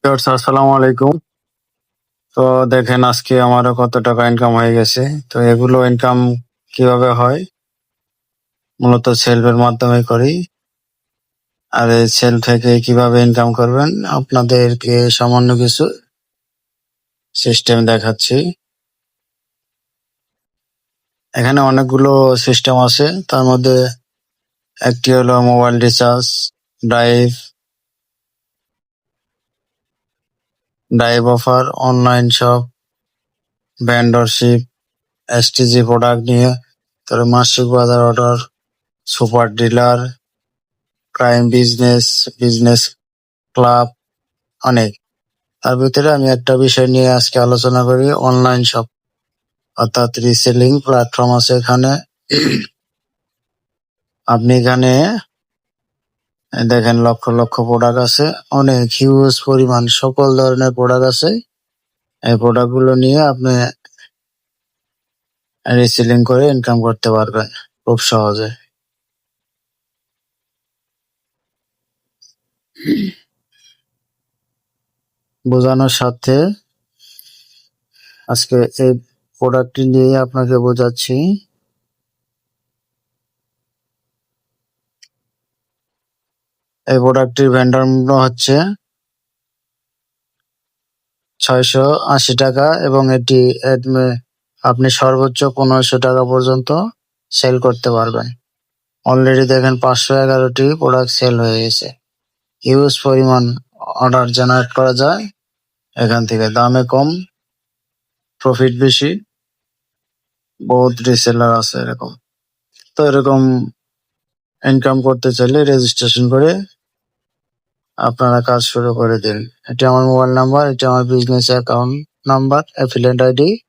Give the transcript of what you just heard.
Viewers, আসসালামু আলাইকুম। তো দেখেন আজকে আমারও কত টাকা ইনকাম হয়ে গেছে। তো এগুলো ইনকাম কিভাবে হয়? মূলত সেলফের মাধ্যমে করি। আর এই সেল থেকে কিভাবে ইনকাম করবেন আপনাদেরকে সামান্য কিছু সিস্টেম দেখাচ্ছি। এখানে অনেকগুলো সিস্টেম আছে, তার মধ্যে একটি হলো mobile recharge, drive, offer, online shop, vendorship, STG product নিয়ে, তারপরে মাসিক বাজার order, super dealer, crime business, business club, অনেক। তার ভিতরে আমি একটা বিষয় নিয়ে আজকে আলোচনা করি, অনলাইন শপ অর্থাৎ রিসেলিং প্ল্যাটফর্ম আছে এখানে। আপনি এখানে দেখেন লক্ষ লক্ষ প্রোডাক্ট আছে, অনেক হিউজ পরিমাণ সকল ধরনের প্রোডাক্ট আছে। এই প্রোডাক্ট গুলো নিয়ে আপনি রিসেলিং করে ইনকাম করতে পারবেন খুব সহজে। বোঝানোর সাথে আজকে এই প্রোডাক্টটি নিয়ে আপনাকে বোঝাচ্ছি। এই প্রোডাক্টটির ভেন্ডর মূল্য হচ্ছে 680 টাকা এবং এটি আপনি সর্বোচ্চ 1500 টাকা পর্যন্ত সেল করতে পারবেন। অলরেডি দেখেন 511টি প্রোডাক্ট সেল হয়ে গেছে। হিউজ পরিমাণ অর্ডার জেনারেট করা যায় এখান থেকে। দামে কম, প্রফিট বেশি, বহুত রিসেলার আছে এরকম। তো এরকম ইনকাম করতে চাইলে রেজিস্ট্রেশন করে আপনারা কাজ শুরু করে দিন। এটা আমার মোবাইল নাম্বার, এটা আমার business account number, affiliate ID.